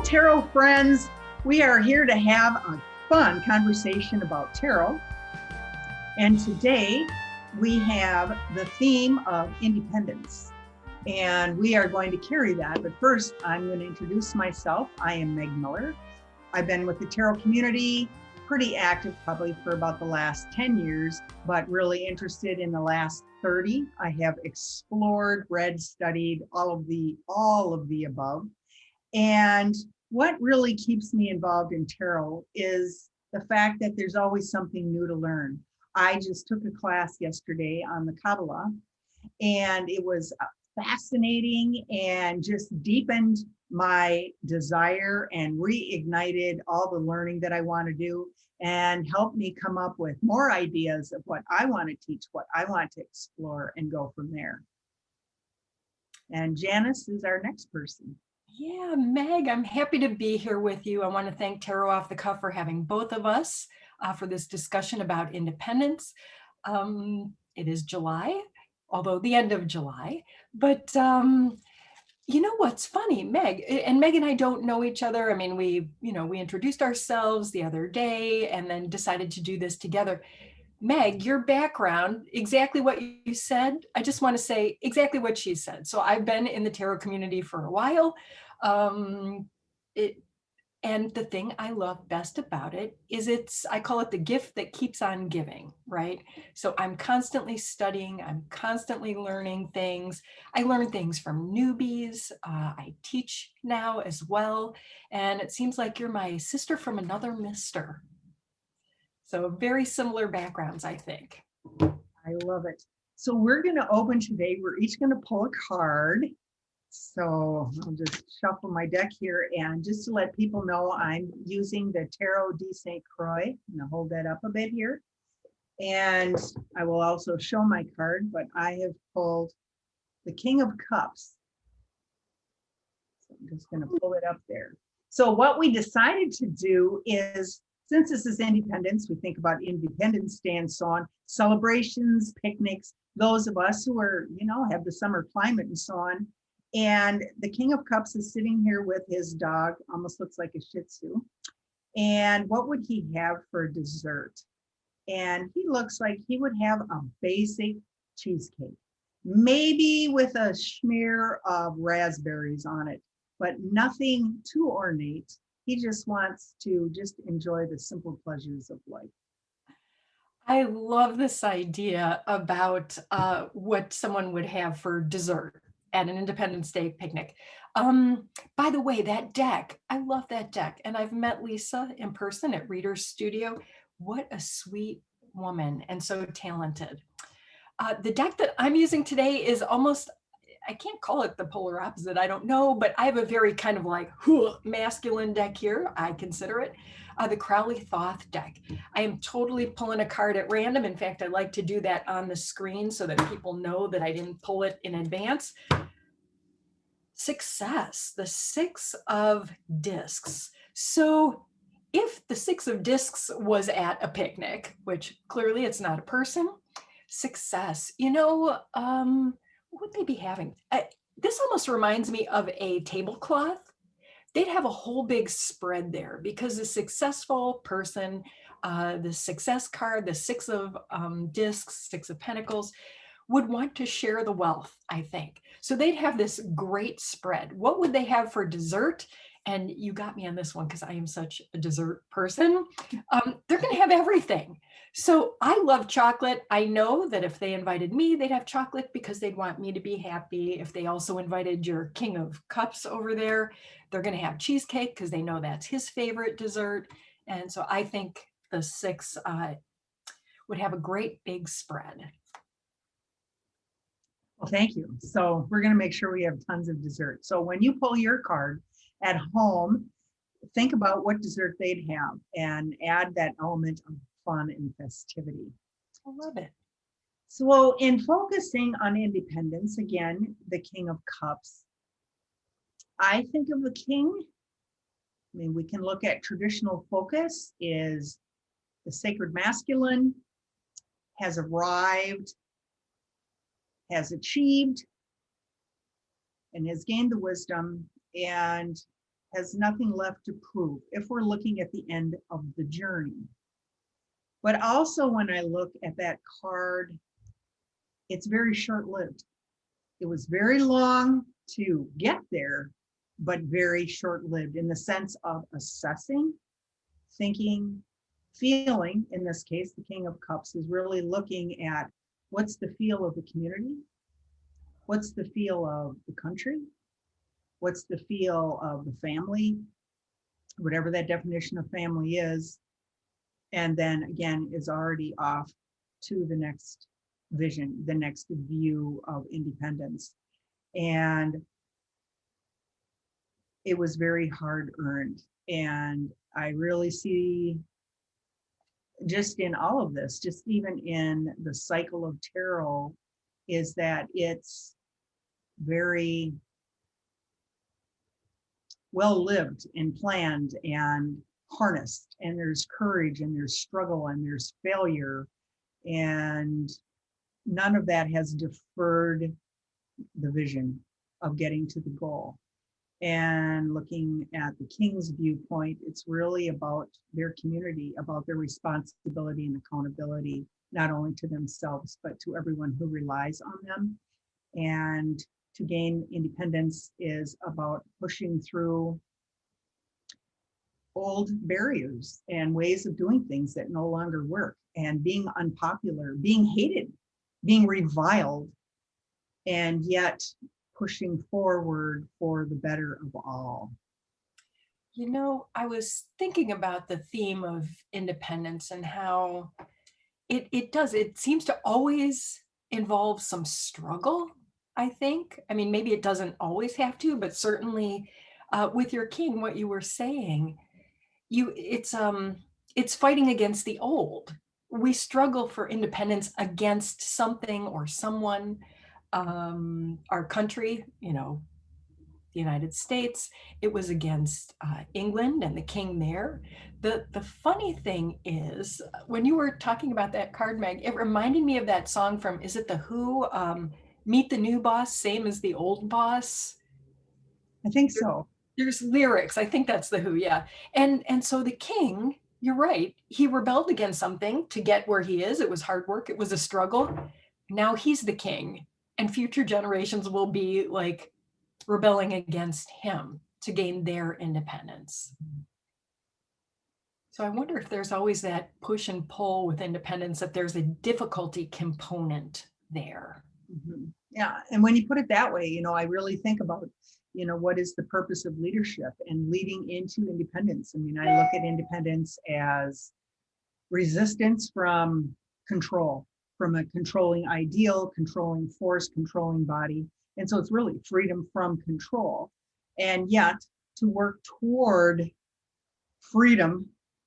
Tarot friends. We are here to have a fun conversation about tarot. And today we have the theme of independence. And we are going to carry that. But first, I'm going to introduce myself. I am Meg Miller. I've been with the tarot community, pretty active probably for about the last 10 years, but really interested in the last 30. I have explored, read, studied all of the above. And what really keeps me involved in tarot is the fact that there's always something new to learn. I just took a class yesterday on the Kabbalah, and it was fascinating and just deepened my desire and reignited all the learning that I want to do and helped me come up with more ideas of what I want to teach, what I want to explore, and go from there. And Janis is our next person. Yeah, Meg, I'm happy to be here with you. I want to thank Tarot Off the Cuff for having both of us for this discussion about independence. It is July, although the end of July, but you know what's funny, Meg and I don't know each other. I mean, we introduced ourselves the other day and then decided to do this together. Meg, your background, exactly what you said. I just want to say exactly what she said. So I've been in the tarot community for a while. And the thing I love best about it is I call it the gift that keeps on giving, right? So I'm constantly studying, I'm constantly learning things. I learn things from newbies. I teach now as well. And it seems like you're my sister from another mister. So very similar backgrounds, I think. I love it. So we're going to open today. We're each going to pull a card. So I'll just shuffle my deck here. And just to let people know, I'm using the Tarot de St. Croix. I'm going to hold that up a bit here. And I will also show my card, but I have pulled the King of Cups. So I'm just going to pull it up there. So what we decided to do is, since this is independence, we think about Independence Day and so on, celebrations, picnics, those of us who are, have the summer climate and so on. And the King of Cups is sitting here with his dog, almost looks like a Shih Tzu. And what would he have for dessert? And he looks like he would have a basic cheesecake, maybe with a smear of raspberries on it, but nothing too ornate. He just wants to just enjoy the simple pleasures of life. I love this idea about what someone would have for dessert at an Independence Day picnic. By the way, that deck, I love that deck. And I've met Lisa in person at Reader's Studio. What a sweet woman and so talented. The deck that I'm using today is almost, I can't call it the polar opposite, I don't know, but I have a very kind of like masculine deck here, I consider it, the Crowley Thoth deck. I am totally pulling a card at random. In fact, I like to do that on the screen so that people know that I didn't pull it in advance. Success, the Six of Discs. So if the Six of Discs was at a picnic, which clearly it's not a person, success, what would they be having? This almost reminds me of a tablecloth. They'd have a whole big spread there because the successful person, the success card, the Six of Discs, Six of Pentacles, would want to share the wealth, I think. So they'd have this great spread. What would they have for dessert? And you got me on this one because I am such a dessert person. They're going to have everything. So I love chocolate. I know that if they invited me, they'd have chocolate because they'd want me to be happy. If they also invited your King of Cups over there, they're going to have cheesecake because they know that's his favorite dessert. And so I think the Six would have a great big spread. Well, thank you. So we're going to make sure we have tons of dessert. So when you pull your card at home, think about what dessert they'd have and add that element of fun and festivity. I love it. So in focusing on independence, again, the King of Cups, I think of the king. I mean, we can look at traditional focus is the sacred masculine has arrived, has achieved, and has gained the wisdom and has nothing left to prove if we're looking at the end of the journey. But also when I look at that card, it's very short-lived. It was very long to get there, but very short-lived in the sense of assessing, thinking, feeling. In this case, the King of Cups is really looking at what's the feel of the community, what's the feel of the country, what's the feel of the family, whatever that definition of family is, and then again is already off to the next vision, the next view of independence. And it was very hard earned. And I really see just in all of this, just even in the cycle of tarot, is that it's very well lived and planned and harnessed, and there's courage and there's struggle and there's failure, and none of that has deferred the vision of getting to the goal. And looking at the King's viewpoint, it's really about their community, about their responsibility and accountability, not only to themselves, but to everyone who relies on them. And to gain independence is about pushing through old barriers and ways of doing things that no longer work, and being unpopular, being hated, being reviled, and yet pushing forward for the better of all. You know, I was thinking about the theme of independence and how it seems to always involve some struggle, I think. I mean, maybe it doesn't always have to, but certainly with your king, what you were saying, it's fighting against the old. We struggle for independence against something or someone. Our country, you know, the United States, it was against England and the king there. The funny thing is, when you were talking about that card, Meg, it reminded me of that song from, is it The Who? Meet the new boss, same as the old boss. I think so. There's lyrics. I think that's The Who, yeah. And so the king, you're right, he rebelled against something to get where he is. It was hard work. It was a struggle. Now he's the king, and future generations will be like rebelling against him to gain their independence. So I wonder if there's always that push and pull with independence, that there's a difficulty component there. Mm-hmm. Yeah, and when you put it that way, you know, I really think about, you know, what is the purpose of leadership and leading into independence? I mean, I look at independence as resistance from control, from a controlling ideal, controlling force, controlling body. And so it's really freedom from control. And yet, to work toward freedom,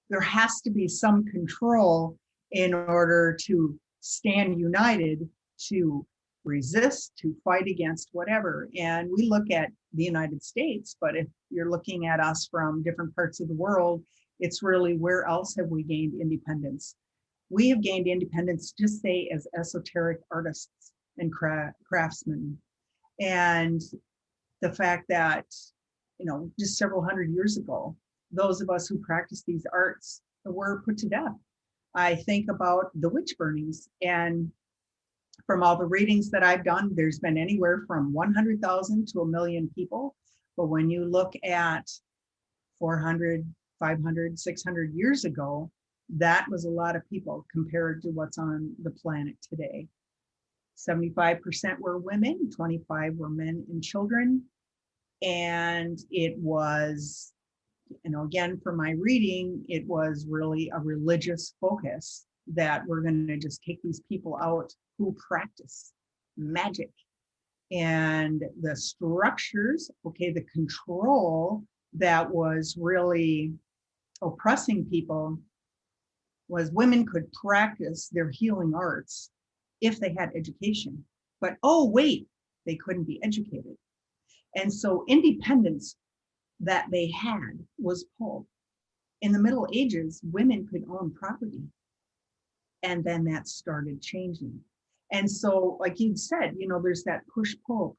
there has to be some control in order to stand united, to resist, to fight against whatever. And we look at the United States, but if you're looking at us from different parts of the world, it's really, where else have we gained independence? We have gained independence, just say, as esoteric artists and craftsmen. And the fact that, you know, just several hundred years ago, those of us who practice these arts were put to death. I think about the witch burnings, and from all the readings that I've done, there's been anywhere from 100,000 to 1 million people. But when you look at 400, 500, 600 years ago, that was a lot of people compared to what's on the planet today. 75% were women, 25 were men and children. And it was, you know, again, for my reading, it was really a religious focus that we're going to just take these people out who practice magic. And the structures, okay, the control that was really oppressing people was women could practice their healing arts if they had education. But oh, wait, they couldn't be educated. And so independence that they had was pulled. In the Middle Ages, women could own property. And then that started changing. And so, like you said, you know, there's that push-pull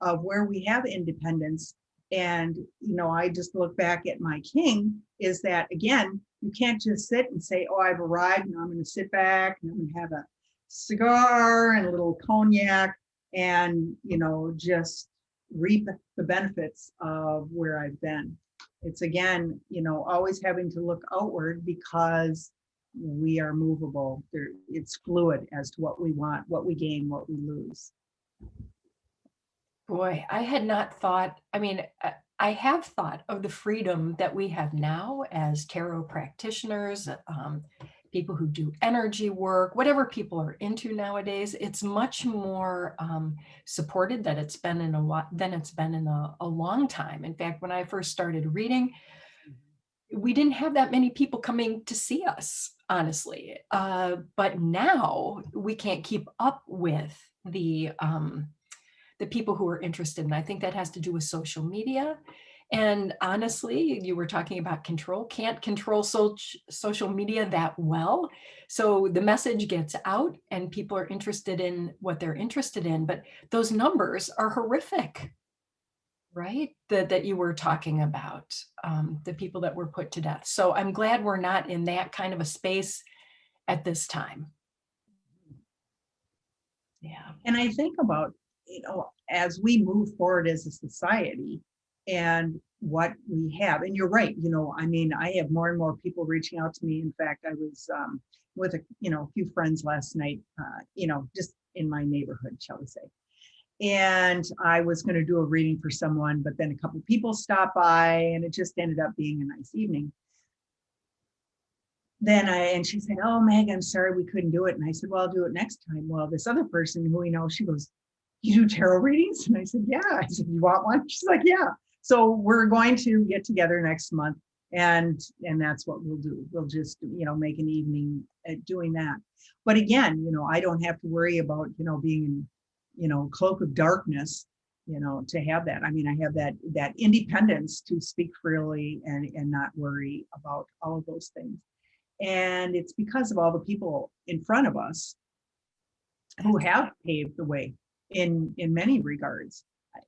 of where we have independence. And, I just look back at my king is that, again, you can't just sit and say, oh, I've arrived and I'm going to sit back and I'm going to have a cigar and a little cognac and, just reap the benefits of where I've been. It's again, always having to look outward because we are movable. It's fluid as to what we want, what we gain, what we lose. Boy, I had not thought, I have thought of the freedom that we have now as tarot practitioners, people who do energy work, whatever people are into nowadays. It's much more supported than it's been in a long time. In fact, when I first started reading, we didn't have that many people coming to see us, honestly. But now we can't keep up with the people who are interested. And I think that has to do with social media. And honestly, you were talking about can't control social media that well. So the message gets out and people are interested in what they're interested in, but those numbers are horrific, right? That you were talking about, the people that were put to death. So I'm glad we're not in that kind of a space at this time. Yeah. And I think about, as we move forward as a society and what we have, and you're right, I have more and more people reaching out to me. In fact, I was with a few friends last night, just in my neighborhood, shall we say. And I was going to do a reading for someone, but then a couple of people stopped by and it just ended up being a nice evening. And she said, oh, Meg, I'm sorry we couldn't do it. And I said, well, I'll do it next time. Well, this other person who we know, she goes, you do tarot readings? And I said, yeah. I said, you want one? She's like, yeah. So we're going to get together next month. And that's what we'll do. We'll just, make an evening at doing that. But again, I don't have to worry about, being in, cloak of darkness, to have that. I have that independence to speak freely and not worry about all of those things. And it's because of all the people in front of us who have paved the way in many regards.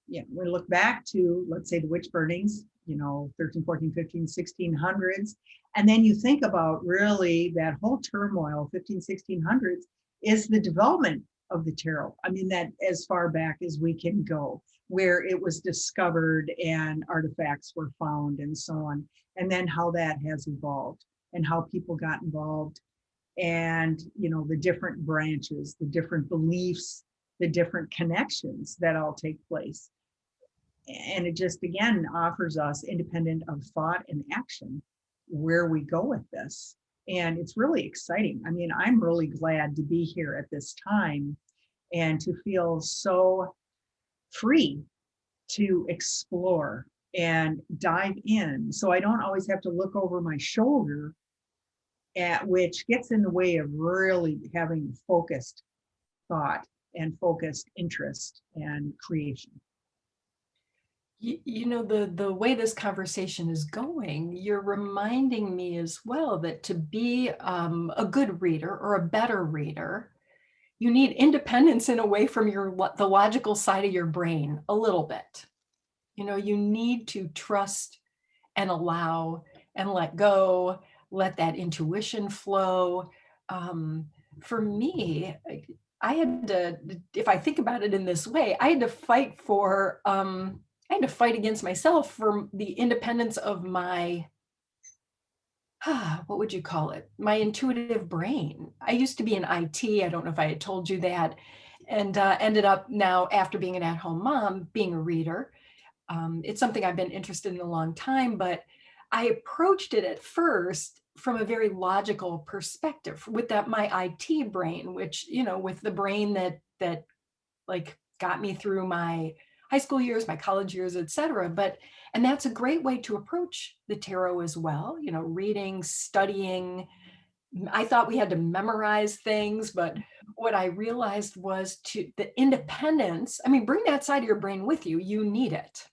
We look back to, let's say, the witch burnings, 13, 14, 15, 1600s. And then you think about really that whole turmoil, 15, 1600s, is the development of the tarot. That as far back as we can go, where it was discovered and artifacts were found and so on. And then how that has evolved and how people got involved and, the different branches, the different beliefs, the different connections that all take place. And it just, again, offers us, independent of thought and action, where we go with this. And it's really exciting. I'm really glad to be here at this time and to feel so free to explore and dive in. So I don't always have to look over my shoulder, which gets in the way of really having focused thought and focused interest and creation. The way this conversation is going, you're reminding me as well that to be a good reader or a better reader, you need independence in a way from the logical side of your brain a little bit. You need to trust and allow and let go, let that intuition flow. For me, I had to, if I think about it in this way, I had to fight against myself for the independence of my, what would you call it? My intuitive brain. I used to be in IT. I don't know if I had told you that, and ended up now, after being an at-home mom, being a reader. It's something I've been interested in a long time, but I approached it at first from a very logical perspective with my IT brain, which, with the brain that like got me through my high school years, my college years, etc. And that's a great way to approach the tarot as well, reading, studying. I thought we had to memorize things, but what I realized was the independence. Bring that side of your brain with you. You need it.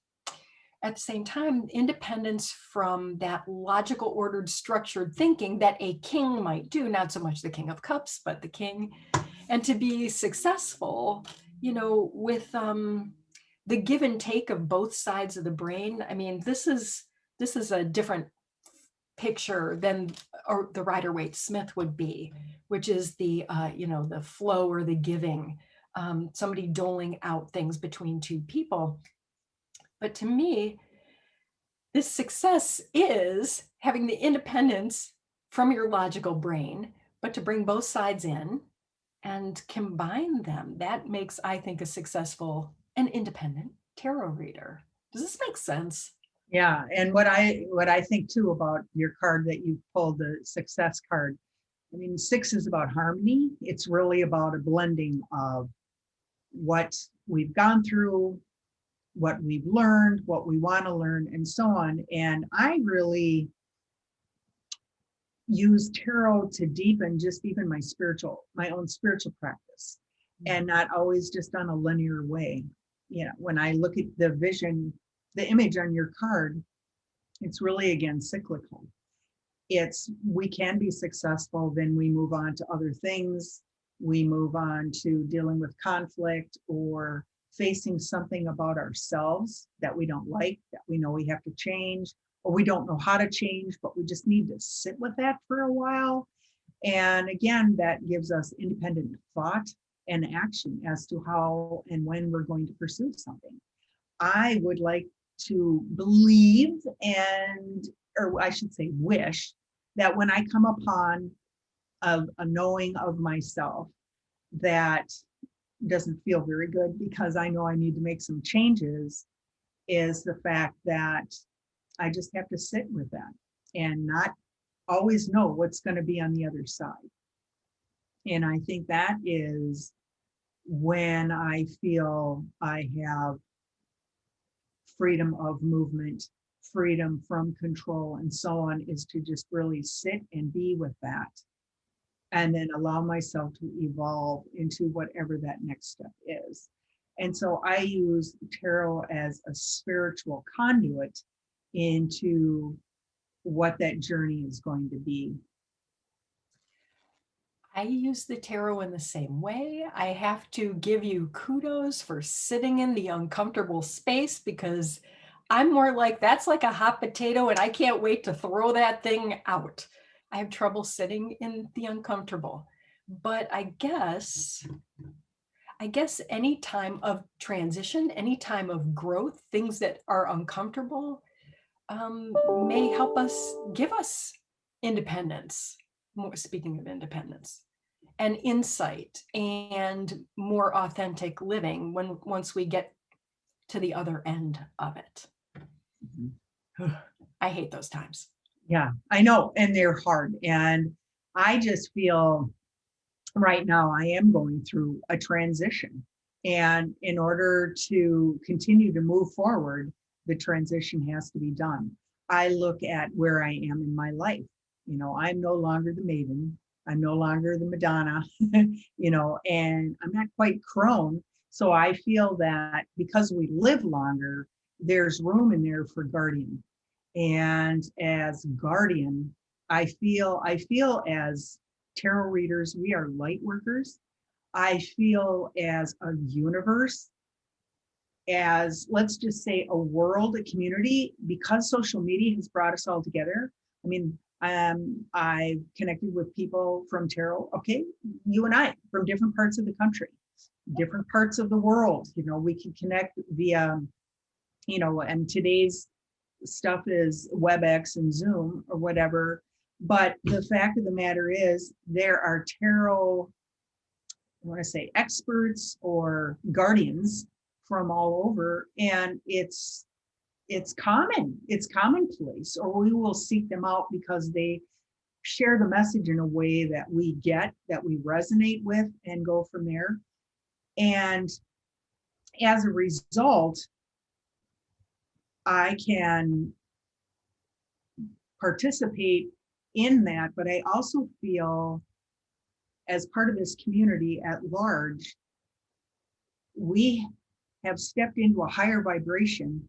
At the same time, independence from that logical, ordered, structured thinking that a king might do, not so much the King of Cups, but the king, and to be successful, with the give and take of both sides of the brain. I mean, this is a different picture than or the Rider-Waite-Smith would be, which is the the flow or the giving, somebody doling out things between two people. But to me, this success is having the independence from your logical brain, but to bring both sides in and combine them. That makes, I think, a successful and independent tarot reader. Does this make sense? Yeah, and what I think too about your card that you pulled, the success card. I mean, 6 is about harmony. It's really about a blending of what we've gone through, what we've learned, what we want to learn, and so on. And I really use tarot to deepen just even my own spiritual practice, and not always just on a linear way. When I look at the vision, the image on your card, it's really, again, cyclical. We can be successful, then we move on to other things. We move on to dealing with conflict or facing something about ourselves that we don't like, that we know we have to change, or we don't know how to change, but we just need to sit with that for a while. And again, that gives us independent thought and action as to how and when we're going to pursue something. I would like to believe or I should say wish, that when I come upon a knowing of myself that doesn't feel very good because I know I need to make some changes, is the fact that I just have to sit with that and not always know what's going to be on the other side. And I think that is when I feel I have freedom of movement, freedom from control, and so on, is to just really sit and be with that, and then allow myself to evolve into whatever that next step is. And so I use tarot as a spiritual conduit into what that journey is going to be. I use the tarot in the same way. I have to give you kudos for sitting in the uncomfortable space, because I'm more like, that's like a hot potato and I can't wait to throw that thing out. I have trouble sitting in the uncomfortable. But I guess any time of transition, any time of growth, things that are uncomfortable may help give us independence. Speaking of independence, and insight and more authentic living once we get to the other end of it. Mm-hmm. I hate those times. Yeah, I know, and they're hard. And I just feel right now I am going through a transition. And in order to continue to move forward, the transition has to be done. I look at where I am in my life. I'm no longer the maiden. I'm no longer the Madonna, and I'm not quite crone. So I feel that because we live longer, there's room in there for guardian. And as guardian, I feel as tarot readers, we are light workers. I feel as a universe, as, let's just say, a world, a community, because social media has brought us all together. I mean, I've connected with people from tarot, okay, you and I, from different parts of the country, different parts of the world. We can connect via, and today's stuff is WebEx and Zoom or whatever. But the fact of the matter is, there are tarot, I want to say, experts or guardians from all over, and it's commonplace, or we will seek them out because they share the message in a way that we get, that we resonate with, and go from there. And as a result, I can participate in that, but I also feel, as part of this community at large, we have stepped into a higher vibration,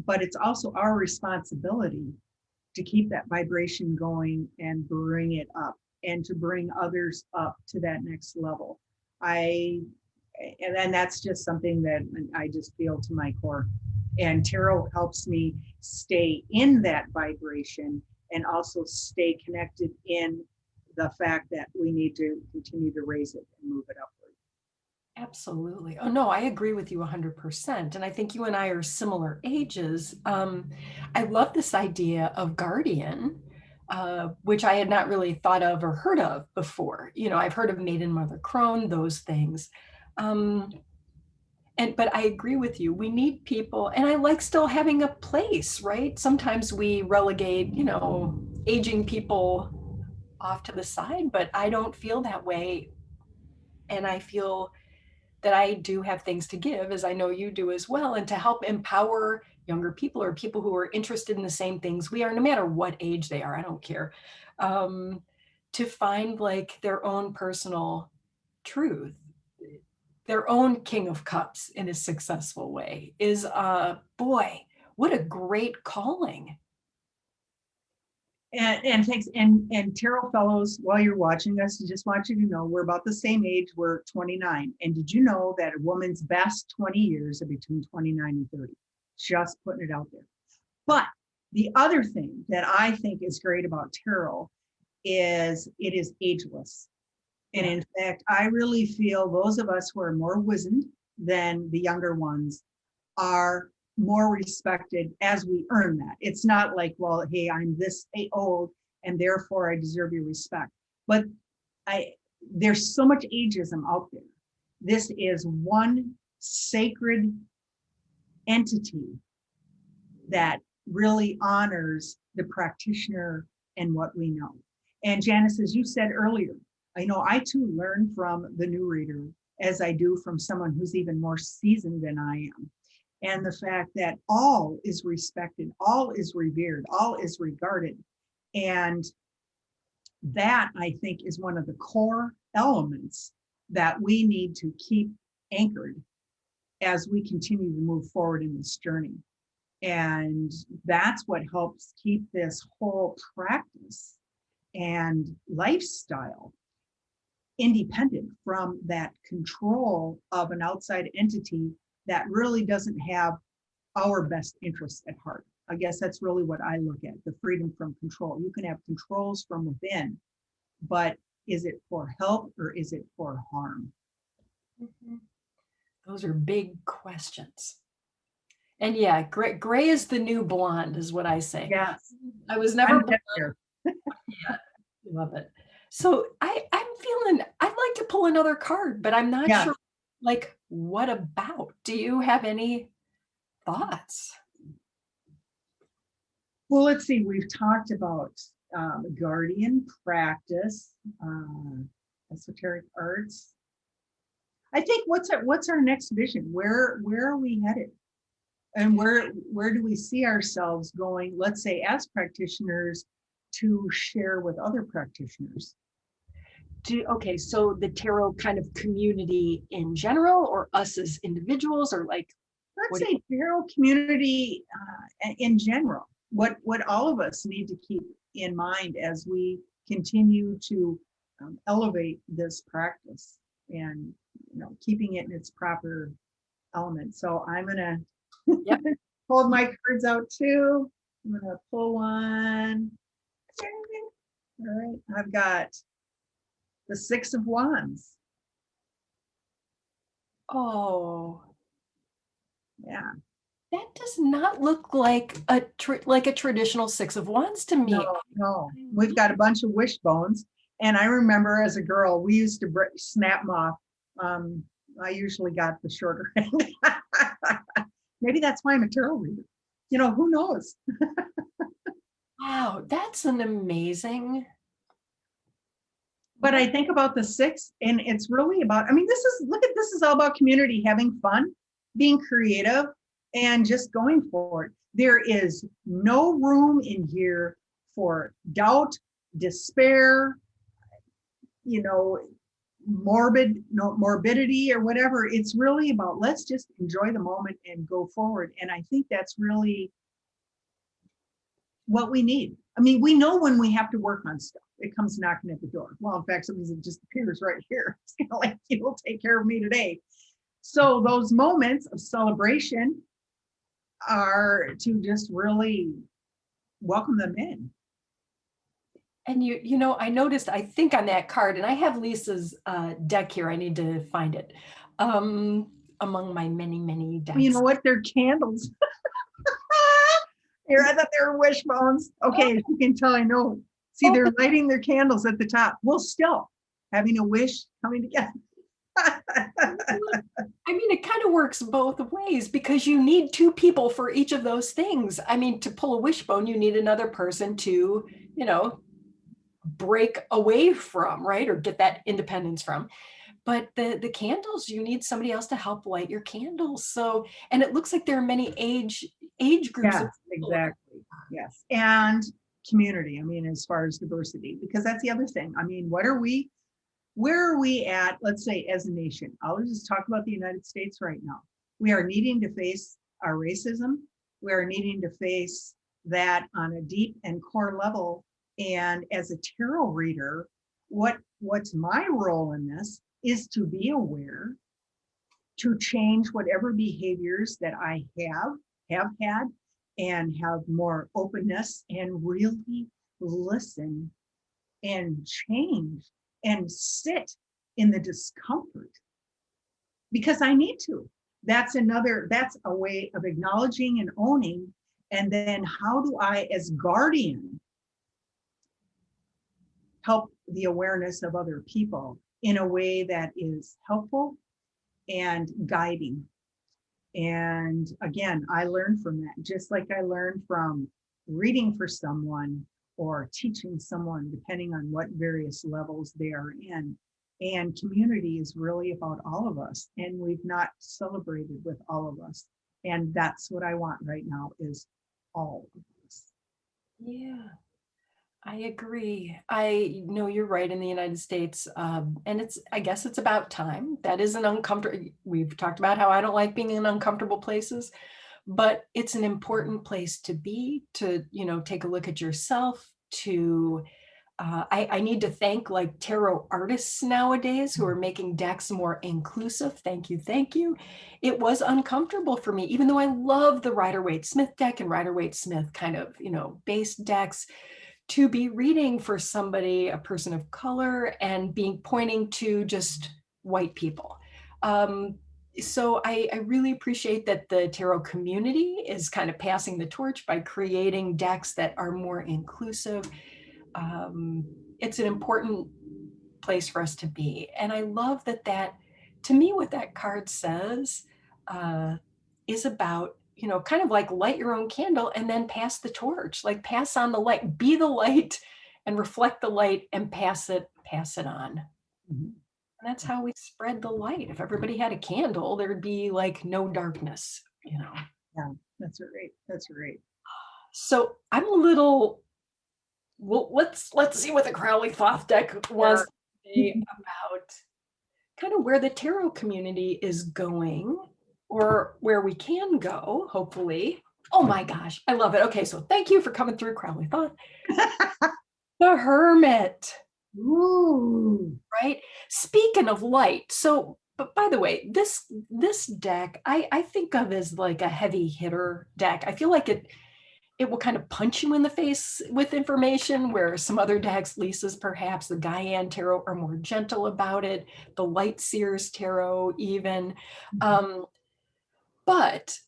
but it's also our responsibility to keep that vibration going and bring it up, and to bring others up to that next level. I And then that's just something that I just feel to my core. And tarot helps me stay in that vibration and also stay connected in the fact that we need to continue to raise it and move it upward. Absolutely. Oh, no, I agree with you 100%. And I think you and I are similar ages. I love this idea of guardian, which I had not really thought of or heard of before. You know, I've heard of maiden, mother, crone, those things. But I agree with you. We need people, and I like still having a place, right? Sometimes we relegate, you know, aging people off to the side, but I don't feel that way. And I feel that I do have things to give, as I know you do as well, and to help empower younger people or people who are interested in the same things we are, no matter what age they are, I don't care, to find like their own personal truth, their own King of Cups in a successful way is, boy, what a great calling. And thanks. And tarot fellows, while you're watching us, I just want you to know we're about the same age. We're 29. And did you know that a woman's best 20 years are between 29 and 30? Just putting it out there. But the other thing that I think is great about tarot is it is ageless. And in fact, I really feel those of us who are more wizened than the younger ones are more respected as we earn that. It's not like, well, hey, I'm this old and therefore I deserve your respect. But there's so much ageism out there. This is one sacred entity that really honors the practitioner and what we know. And Janis, as you said earlier, I know I too learn from the new reader as I do from someone who's even more seasoned than I am. And the fact that all is respected, all is revered, all is regarded. And that, I think, is one of the core elements that we need to keep anchored as we continue to move forward in this journey. And that's what helps keep this whole practice and lifestyle independent from that control of an outside entity that really doesn't have our best interests at heart. I guess that's really what I look at, the freedom from control. You can have controls from within, but is it for help or is it for harm? Mm-hmm. Those are big questions. And yeah, gray is the new blonde is what I say. Yes. I was never blonde. There. Yeah, love it. So I'm feeling, I'd like to pull another card, but I'm not sure, like, what about? Do you have any thoughts? Well, let's see. We've talked about guardian practice, esoteric arts. I think what's our next vision? Where are we headed? And where do we see ourselves going, let's say, as practitioners to share with other practitioners? Okay, so the tarot kind of community in general, or us as individuals, or like, let's say tarot community in general. What all of us need to keep in mind as we continue to elevate this practice and keeping it in its proper element. So I'm gonna hold my cards out too. I'm gonna pull one. All right, I've got the Six of Wands. Oh, yeah. That does not look like a traditional Six of Wands to me. No, we've got a bunch of wishbones, and I remember as a girl we used to snap them off. I usually got the shorter end. Maybe that's why I'm a tarot reader. Who knows? Wow, that's an amazing. But I think about the six, and it's really about, this is all about community, having fun, being creative, and just going for it. There is no room in here for doubt, despair, morbidity or whatever. It's really about, let's just enjoy the moment and go forward. And I think that's really what we need. We know when we have to work on stuff. It comes knocking at the door. Well, in fact, sometimes it just appears right here. It's kind of like, you'll take care of me today. So those moments of celebration are to just really welcome them in. And I noticed, I think on that card, and I have Lisa's deck here, I need to find it, among my many, many decks. You know what? They're candles. Here, I thought they were wishbones. Okay, as you can tell, I know. See, they're lighting their candles at the top. Well, still having a wish coming together. I mean, it kind of works both ways because you need two people for each of those things. I mean, to pull a wishbone, you need another person to, break away from, right? Or get that independence from. But the candles, you need somebody else to help light your candles. So, and it looks like there are many age groups. Yes, exactly. Yes. And community. I mean, as far as diversity, because that's the other thing. I mean, where are we at, let's say, as a nation? I'll just talk about the United States right now. We are needing to face our racism. We are needing to face that on a deep and core level. And as a tarot reader, what's my role in this is to be aware, to change whatever behaviors that I have had, and have more openness and really listen and change and sit in the discomfort because I need to. That's a way of acknowledging and owning. And then how do I, as guardian, help the awareness of other people in a way that is helpful and guiding. And again, I learned from that, just like I learned from reading for someone or teaching someone, depending on what various levels they are in. And community is really about all of us, and we've not celebrated with all of us. And that's what I want right now, is all of us. Yeah. I agree. I know you're right in the United States. And I guess it's about time. That is an uncomfortable, we've talked about how I don't like being in uncomfortable places, but it's an important place to be, to, take a look at yourself, I need to thank like tarot artists nowadays who are making decks more inclusive. Thank you. Thank you. It was uncomfortable for me, even though I love the Rider-Waite-Smith deck and Rider-Waite-Smith kind of, base decks, to be reading for somebody, a person of color, and pointing to just white people. So I really appreciate that the tarot community is kind of passing the torch by creating decks that are more inclusive. It's an important place for us to be. And I love that to me, what that card says is about, kind of like light your own candle and then pass the torch, like pass on the light, be the light and reflect the light and pass it on. Mm-hmm. And that's how we spread the light. If everybody had a candle, there'd be like no darkness, Yeah, that's right. That's right. So I'm a little, well, let's see what the Crowley Thoth deck was about, kind of where the tarot community is going, or where we can go, hopefully. Oh my gosh, I love it. Okay, so thank you for coming through, Crowley Thoth. The Hermit. Ooh. Right? Speaking of light, so, but by the way, this deck, I think of as like a heavy hitter deck. I feel like it will kind of punch you in the face with information, where some other decks, Lisa's perhaps, the Gaian Tarot, are more gentle about it, the Light Seers Tarot even. But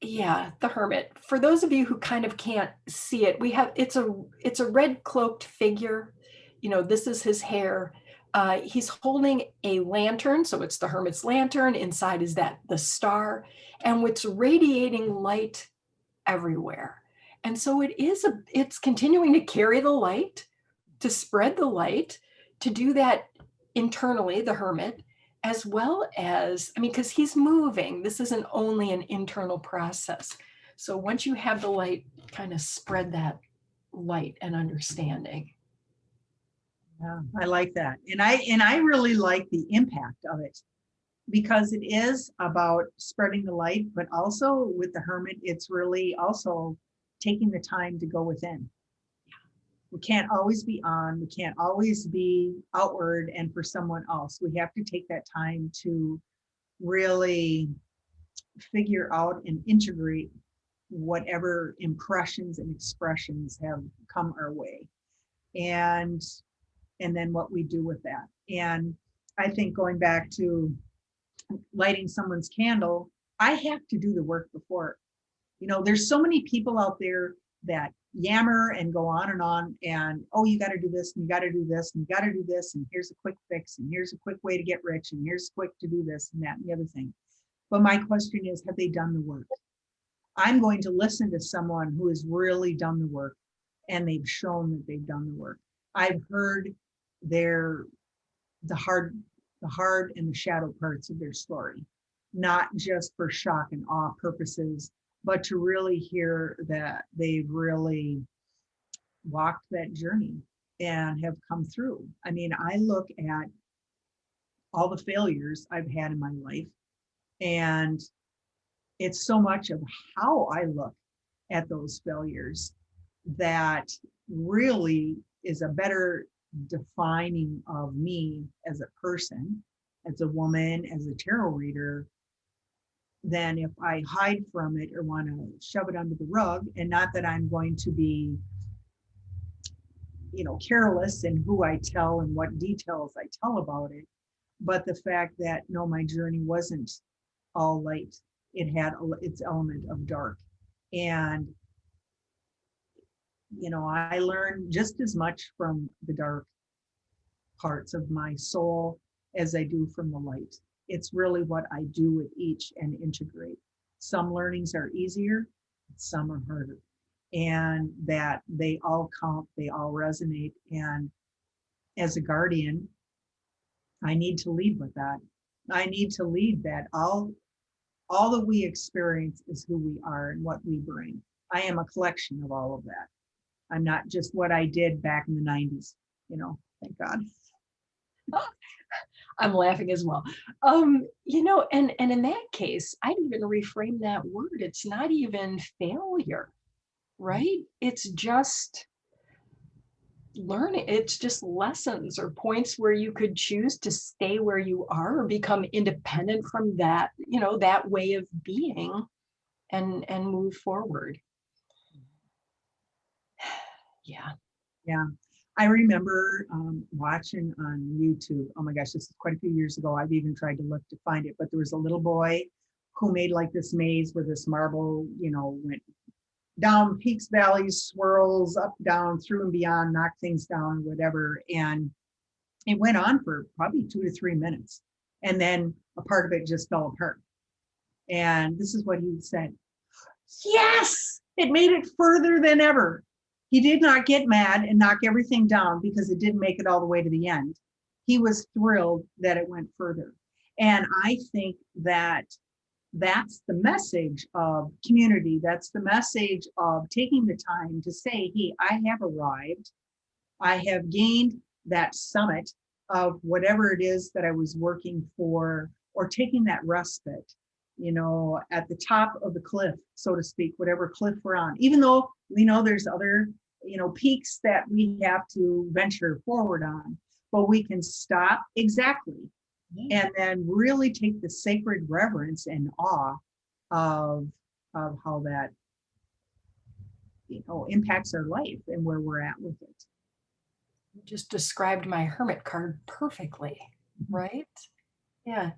yeah, the Hermit. For those of you who kind of can't see it, it's a red cloaked figure. This is his hair. He's holding a lantern, so it's the Hermit's lantern. Inside is the star, and it's radiating light everywhere. And so it's continuing to carry the light, to spread the light, to do that internally, the Hermit, as well as, because he's moving. This isn't only an internal process. So once you have the light, kind of spread that light and understanding. Yeah, I like that. And I really like the impact of it, because it is about spreading the light, but also with the Hermit, it's really also taking the time to go within. We can't always be on, we can't always be outward and for someone else. We have to take that time to really figure out and integrate whatever impressions and expressions have come our way, and then what we do with that. And I think going back to lighting someone's candle, I have to do the work before. There's so many people out there that yammer and go on, and oh, you got to do this, and you got to do this, and you got to do this, and here's a quick fix, and here's a quick way to get rich, and here's quick to do this and that and the other thing. But my question is, have they done the work? I'm going to listen to someone who has really done the work, and they've shown that they've done the work. I've heard the hard and the shadow parts of their story, not just for shock and awe purposes, but to really hear that they've really walked that journey and have come through. I mean, I look at all the failures I've had in my life, and it's so much of how I look at those failures that really is a better defining of me as a person, as a woman, as a tarot reader, than if I hide from it or want to shove it under the rug. And not that I'm going to be, careless in who I tell and what details I tell about it, but the fact that no, my journey wasn't all light. It had its element of dark. And I learned just as much from the dark parts of my soul as I do from the light. It's really what I do with each and integrate. Some learnings are easier, some are harder, and that they all count, they all resonate. And as a guardian, I need to lead with that. I need to lead that all that we experience is who we are and what we bring. I am a collection of all of that. I'm not just what I did back in the 90s, thank God. I'm laughing as well. And in that case, I'd even reframe that word. It's not even failure, right? It's just learning. It's just lessons or points where you could choose to stay where you are or become independent from that, that way of being and move forward. Yeah. I remember watching on YouTube. Oh my gosh, this is quite a few years ago. I've even tried to look to find it, but there was a little boy who made like this maze where this marble, went down peaks, valleys, swirls, up, down, through and beyond, knocked things down, whatever. And it went on for probably 2 to 3 minutes. And then a part of it just fell apart. And this is what he said. Yes, it made it further than ever. He did not get mad and knock everything down because it didn't make it all the way to the end. He was thrilled that it went further. And I think that that's the message of community. That's the message of taking the time to say, hey, I have arrived. I have gained that summit of whatever it is that I was working for, or taking that respite, at the top of the cliff, so to speak, whatever cliff we're on, even though we know there's other, peaks that we have to venture forward on, but we can stop exactly. And then really take the sacred reverence and awe of how that, impacts our life and where we're at with it. You just described my Hermit card perfectly, right? Yeah.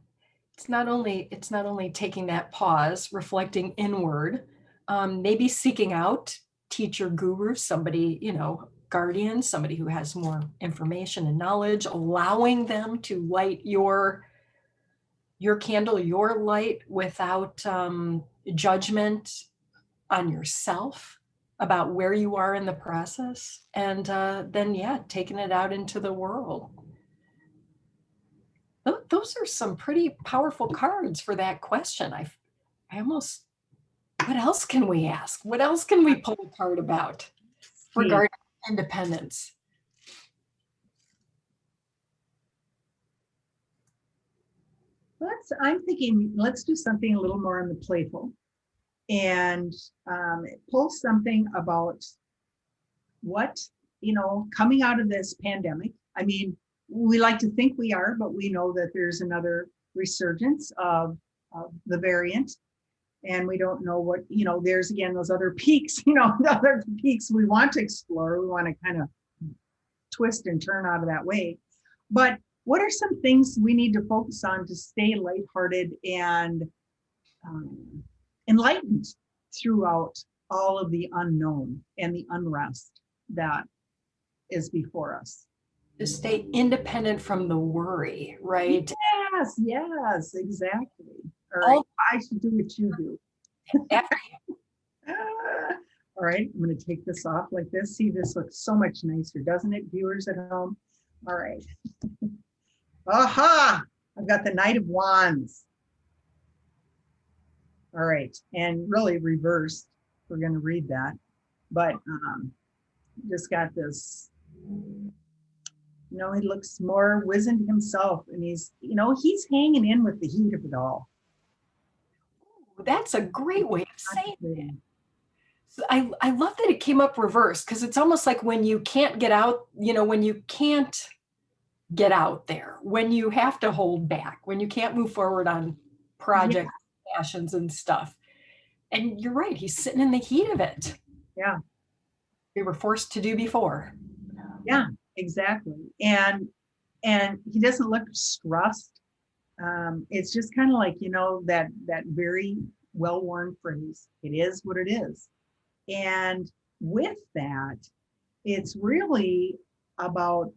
It's not only taking that pause, reflecting inward, maybe seeking out teacher, guru, somebody, guardian, somebody who has more information and knowledge, allowing them to light your candle, your light, without judgment on yourself about where you are in the process, and then taking it out into the world. Those are some pretty powerful cards for that question. I almost, what else can we ask? What else can we pull a card about regarding independence? I'm thinking, let's do something a little more on the playful, and pull something about what, coming out of this pandemic. I mean, we like to think we are, but we know that there's another resurgence of the variant. And we don't know what, there's again those other peaks, the other peaks we want to explore. We want to kind of twist and turn out of that way. But what are some things we need to focus on to stay lighthearted and enlightened throughout all of the unknown and the unrest that is before us? To stay independent from the worry, right? Yes, exactly. All right, I should do what you do. All right, I'm going to take this off like this. See, this looks so much nicer, doesn't it, viewers at home? All right. Aha! I've got the Knight of Wands. All right, and really reversed. We're going to read that, but just got this. He looks more wizened himself, and he's hanging in with the heat of it all. That's a great way of saying it. So I love that it came up reversed, because it's almost like when you can't get out, when you can't get out there, when you have to hold back, when you can't move forward on projects, passions and stuff. And you're right, he's sitting in the heat of it. Yeah. We were forced to do before. Yeah, exactly. And he doesn't look stressed. It's just kind of like, that very well-worn phrase, it is what it is. And with that, it's really about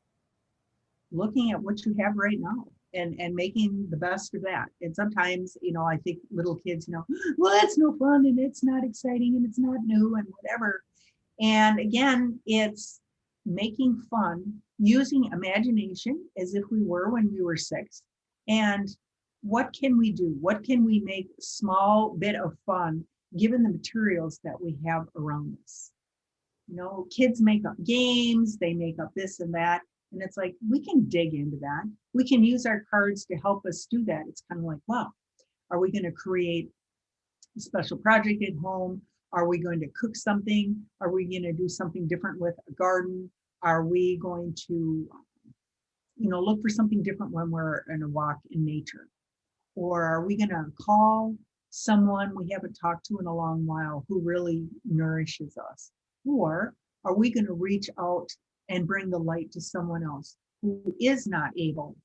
looking at what you have right now and making the best of that. And sometimes, I think little kids, well, that's no fun and it's not exciting and it's not new and whatever. And again, it's making fun, using imagination as if we were when we were 6. And what can we do? What can we make small bit of fun given the materials that we have around us? Kids make up games, they make up this and that. And it's like, we can dig into that. We can use our cards to help us do that. It's kind of like, wow, are we going to create a special project at home? Are we going to cook something? Are we going to do something different with a garden? Are we going to, look for something different when we're in a walk in nature? Or are we going to call someone we haven't talked to in a long while who really nourishes us? Or are we going to reach out and bring the light to someone else who is not able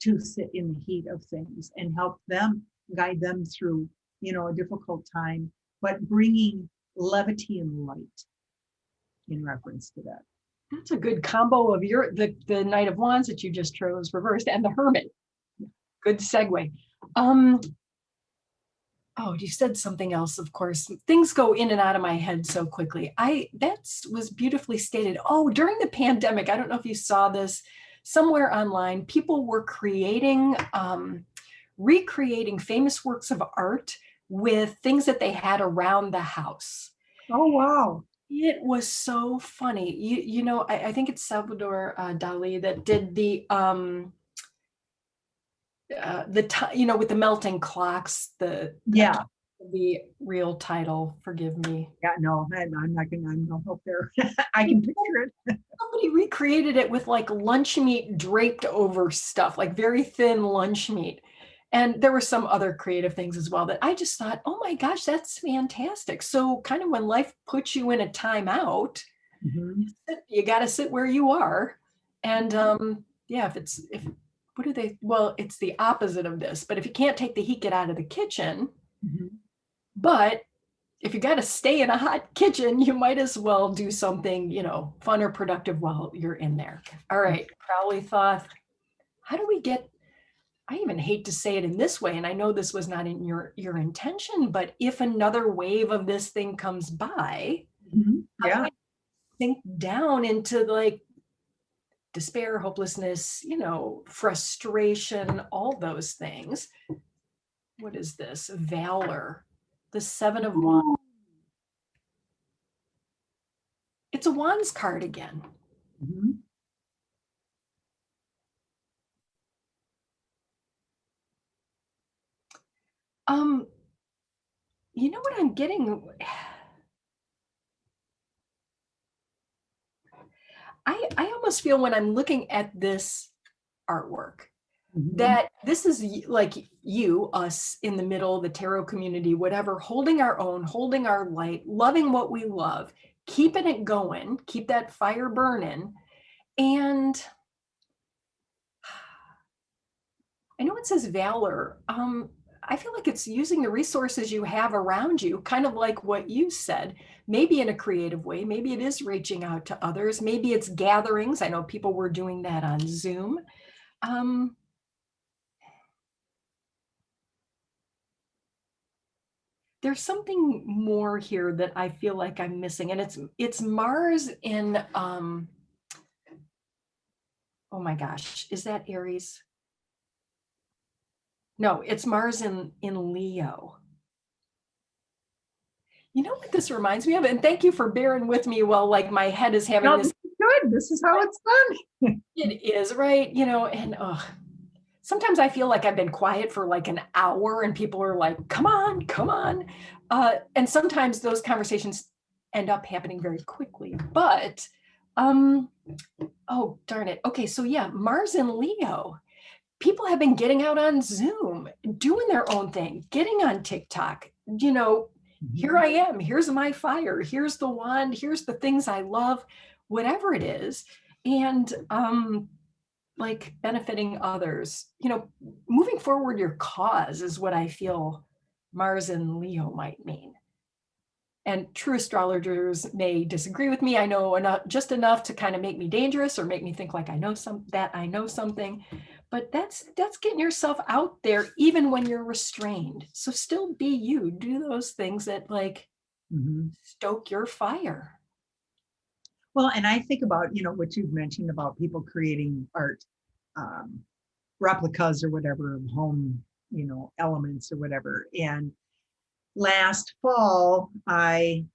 to sit in the heat of things and help them, guide them through, a difficult time, but bringing levity and light in reference to that? That's a good combo of the Knight of Wands that you just chose reversed and the Hermit. Good segue. You said something else, of course. Things go in and out of my head so quickly. That was beautifully stated. Oh, during the pandemic, I don't know if you saw this somewhere online, people were recreating famous works of art with things that they had around the house. Oh, wow. It was so funny. I think it's Salvador Dali that did with the melting clocks, the real title, forgive me. Yeah, no, I'm not gonna, I'm no help there. I can picture it. Somebody recreated it with like lunch meat draped over stuff, like very thin lunch meat. And there were some other creative things as well that I just thought, oh my gosh, that's fantastic. So kind of when life puts you in a timeout, you got to sit where you are. And it's the opposite of this, but if you can't take the heat, get out of the kitchen. But if you got to stay in a hot kitchen, you might as well do something, fun or productive while you're in there. All right, Crowley, Thoth, how do we get, I even hate to say it in this way, and I know this was not in your intention, but if another wave of this thing comes by, how do we sink down into like despair, hopelessness, frustration, all those things? What is this? Valor, the 7 of Wands. It's a Wands card again. You know what I'm getting? I almost feel when I'm looking at this artwork that this is like you, us in the middle, the tarot community, whatever, holding our own, holding our light, loving what we love, keeping it going, keep that fire burning. And I know it says valor. I feel like it's using the resources you have around you, kind of like what you said, maybe in a creative way. Maybe it is reaching out to others. Maybe it's gatherings. I know people were doing that on Zoom. There's something more here that I feel like I'm missing, and it's Mars in, oh my gosh, is that Aries? No, it's Mars in Leo. You know what this reminds me of? And thank you for bearing with me while like my head is having this. Good. This is how it's done. It is, right? You know, and sometimes I feel like I've been quiet for like an hour and people are like, come on, come on. And sometimes those conversations end up happening very quickly. But, oh, darn it. Okay, so yeah, Mars in Leo. People have been getting out on Zoom, doing their own thing, getting on TikTok, you know, here I am, here's my fire, here's the wand, here's the things I love, whatever it is. And like benefiting others, you know, moving forward your cause is what I feel Mars and Leo might mean. And true astrologers may disagree with me. I know enough, just enough to kind of make me dangerous or make me think like I know something. But that's getting yourself out there even when you're restrained. So still be you. Do those things that like stoke your fire. Well, and I think about, you know, what you've mentioned about people creating art, replicas or whatever of home, you know, elements or whatever. And last fall, I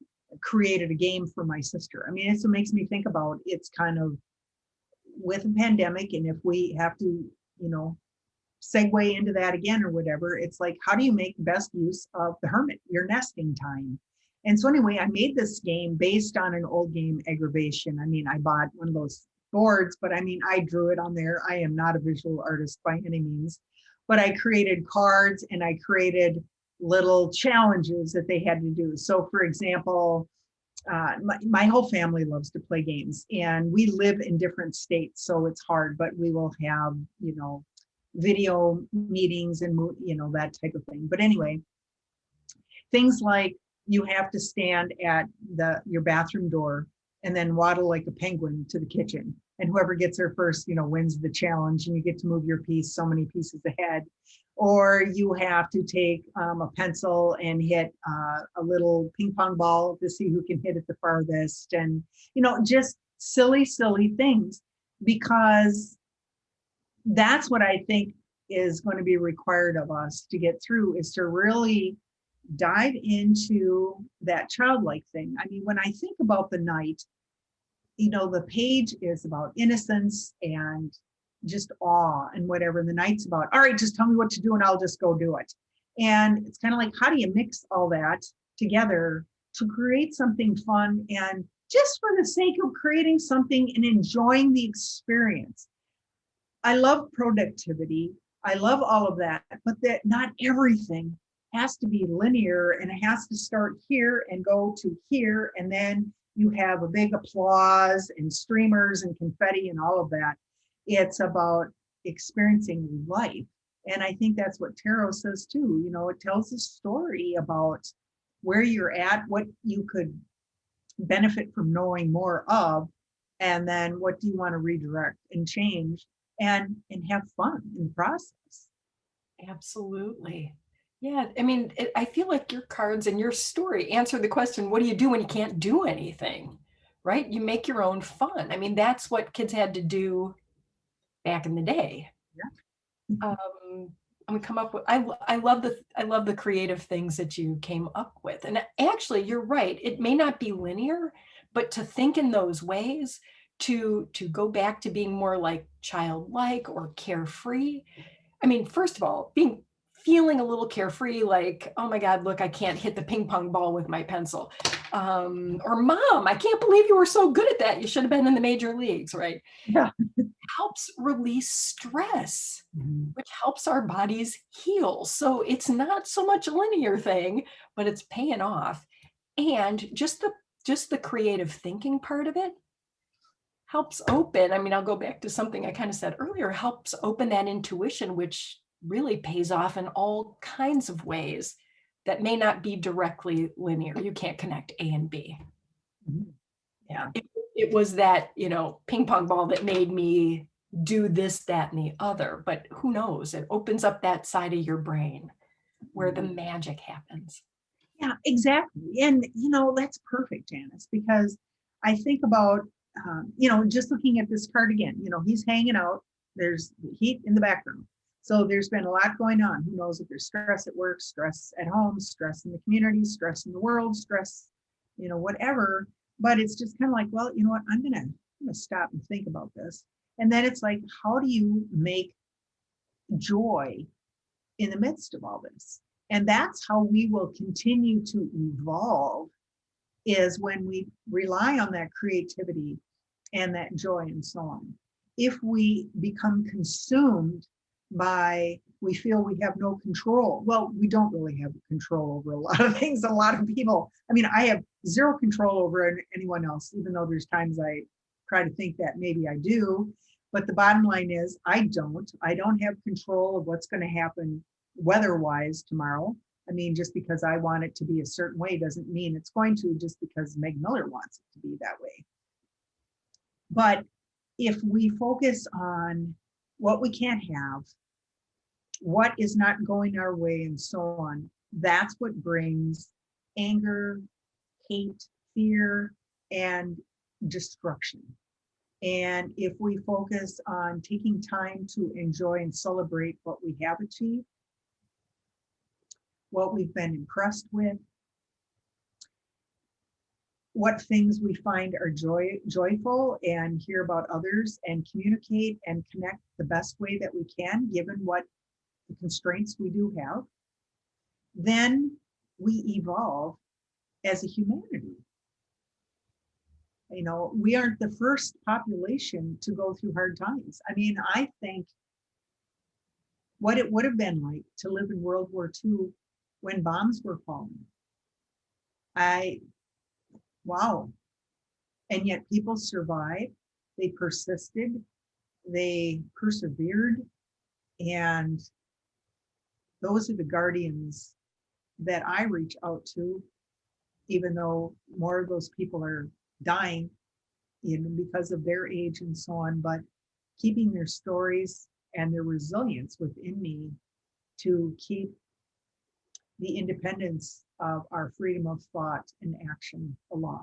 created a game for my sister. I mean, it makes me think about it's kind of with a pandemic, and if we have to, you know, segue into that again or whatever, it's like, how do you make best use of the Hermit, your nesting time? And so anyway, I made this game based on an old game, Aggravation. I mean, I bought one of those boards, but I mean, I drew it on there. I am not a visual artist by any means, but I created cards and I created little challenges that they had to do. So for example, my whole family loves to play games and we live in different states, so it's hard, but we will have, you know, video meetings and, you know, that type of thing. But anyway, things like you have to stand at your bathroom door and then waddle like a penguin to the kitchen. And whoever gets there first, you know, wins the challenge, and you get to move your piece so many pieces ahead. Or you have to take a pencil and hit a little ping pong ball to see who can hit it the farthest. And, you know, just silly things, because that's what I think is going to be required of us to get through, is to really dive into that childlike thing. I mean, when I think about the night, you know, the page is about innocence and just awe and whatever. And the night's about, all right, just tell me what to do and I'll just go do it. And it's kind of like, how do you mix all that together to create something fun and just for the sake of creating something and enjoying the experience? I love productivity. I love all of that, but that not everything has to be linear, and it has to start here and go to here. And then you have a big applause and streamers and confetti and all of that. It's about experiencing life. And I think that's what tarot says too. You know, it tells a story about where you're at, what you could benefit from knowing more of, and then what do you want to redirect and change and have fun in the process. Absolutely. Yeah, I mean, I feel like your cards and your story answer the question, what do you do when you can't do anything, right? You make your own fun. I mean, that's what kids had to do back in the day. Yeah. I'm come up with, I love the creative things that you came up with. And actually, you're right. It may not be linear, but to think in those ways, to go back to being more like childlike or carefree. I mean, first of all, feeling a little carefree, like, oh my God, look, I can't hit the ping pong ball with my pencil. or mom, I can't believe you were so good at that. You should have been in the major leagues, right? Yeah. Helps release stress, Mhm. which helps our bodies heal. So it's not so much a linear thing, but it's paying off. And just the creative thinking part of it helps open. I mean, I'll go back to something I kind of said earlier, helps open that intuition, which really pays off in all kinds of ways that may not be directly linear. You can't connect A and B. Mhm. Yeah. It was that, ping pong ball that made me do this, that, and the other. But who knows? It opens up that side of your brain where the magic happens. Yeah, exactly. And, that's perfect, Janis, because I think about, just looking at this card again, he's hanging out, there's heat in the background. So there's been a lot going on. Who knows if there's stress at work, stress at home, stress in the community, stress in the world, stress, whatever. But it's just kind of like, well, you know what, I'm gonna stop and think about this. And then it's like, how do you make joy in the midst of all this? And that's how we will continue to evolve, is when we rely on that creativity and that joy and so on. If we become consumed by, we feel we have no control. Well, we don't really have control over a lot of things. A lot of people, I have zero control over anyone else, even though there's times I try to think that maybe I do. But the bottom line is I don't have control of what's going to happen weather-wise tomorrow. Just because I want it to be a certain way doesn't mean it's going to, just because Meg Miller wants it to be that way. But if we focus on what we can't have, what is not going our way, and so on, that's what brings anger, hate, fear, and destruction. And if we focus on taking time to enjoy and celebrate what we have achieved, what we've been impressed with, what things we find are joyful, and hear about others and communicate and connect the best way that we can, given what the constraints we do have, then we evolve as a humanity. We aren't the first population to go through hard times. I think what it would have been like to live in World War II when bombs were falling. Wow. And yet people survived, they persisted, they persevered, and those are the guardians that I reach out to, even though more of those people are dying, because of their age and so on, but keeping their stories and their resilience within me to keep the independence of our freedom of thought and action alive.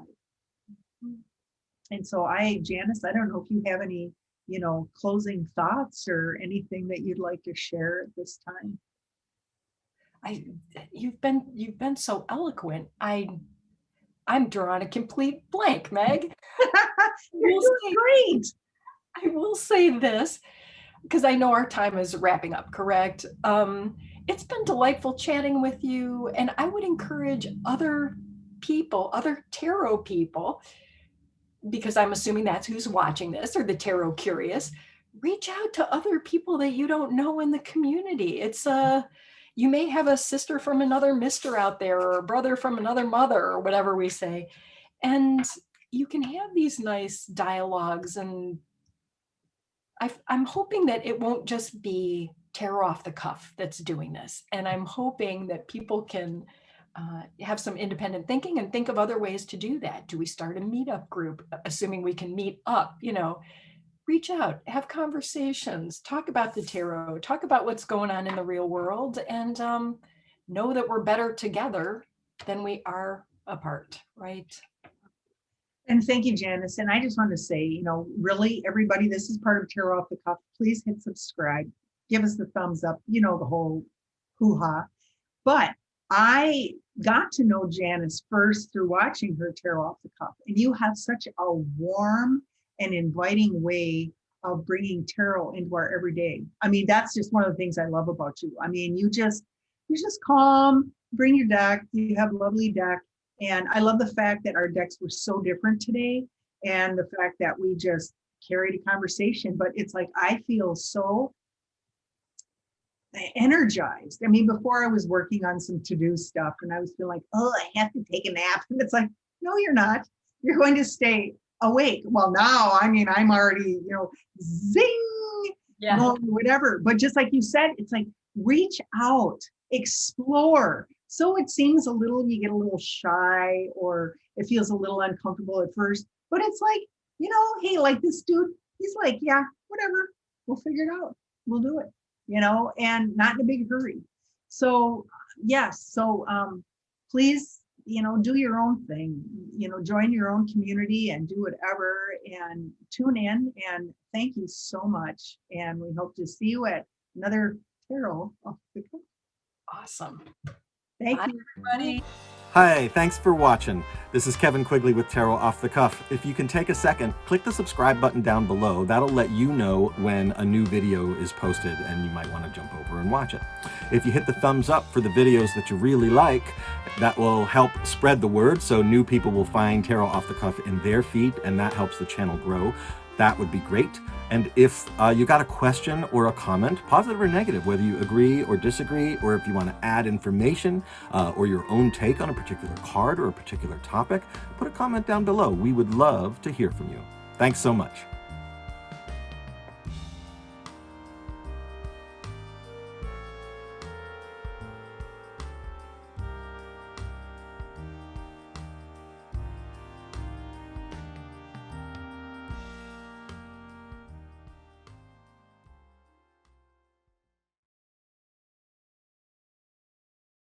And so Janis, I don't know if you have any, closing thoughts or anything that you'd like to share at this time. You've been so eloquent. I'm drawing a complete blank, Meg. You're great. I will say this, because I know our time is wrapping up, correct? It's been delightful chatting with you, and I would encourage other people, other tarot people, because I'm assuming that's who's watching this, or the tarot curious, reach out to other people that you don't know in the community. You may have a sister from another mister out there, or a brother from another mother, or whatever we say. And you can have these nice dialogues. And I'm hoping that it won't just be tarot off the cuff that's doing this. And I'm hoping that people can have some independent thinking and think of other ways to do that. Do we start a meetup group, assuming we can meet up, reach out, have conversations, talk about the tarot, talk about what's going on in the real world, and know that we're better together than we are apart, right? And thank you, Janis. And I just want to say, really, everybody, this is part of Tarot Off the Cuff. Please hit subscribe. Give us the thumbs up, the whole hoo-ha. But I got to know Janis first through watching her Tarot Off the Cuff. And you have such a warm and inviting way of bringing tarot into our everyday. That's just one of the things I love about you. You're just calm, bring your deck, you have a lovely deck, And I love the fact that our decks were so different today, and the fact that we just carried a conversation. But it's like, I feel so energized. I mean, before I was working on some to-do stuff and I was feeling like, oh, I have to take a nap. And it's like, no, you're not. You're going to stay awake. Well, now, I mean, I'm already, zing, whatever. But just like you said, it's like, reach out, explore. So it seems you get a little shy, or it feels a little uncomfortable at first, but it's like, hey, like this dude, he's like, yeah, whatever, we'll figure it out. We'll do it, and not in a big hurry. So yes, please, do your own thing, join your own community and do whatever, and tune in, and thank you so much. And we hope to see you at another Tarot Off the Cuff. Awesome. Thank Bye, you, everybody. Hi, thanks for watching. This is Kevin Quigley with Tarot Off the Cuff. If you can take a second, click the subscribe button down below. That'll let you know when a new video is posted, and you might want to jump over and watch it. If you hit the thumbs up for the videos that you really like, that will help spread the word, so new people will find Tarot Off the Cuff in their feed, and that helps the channel grow. That would be great. And if you got a question or a comment, positive or negative, whether you agree or disagree, or if you want to add information or your own take on a particular card or a particular topic, put a comment down below. We would love to hear from you. Thanks so much.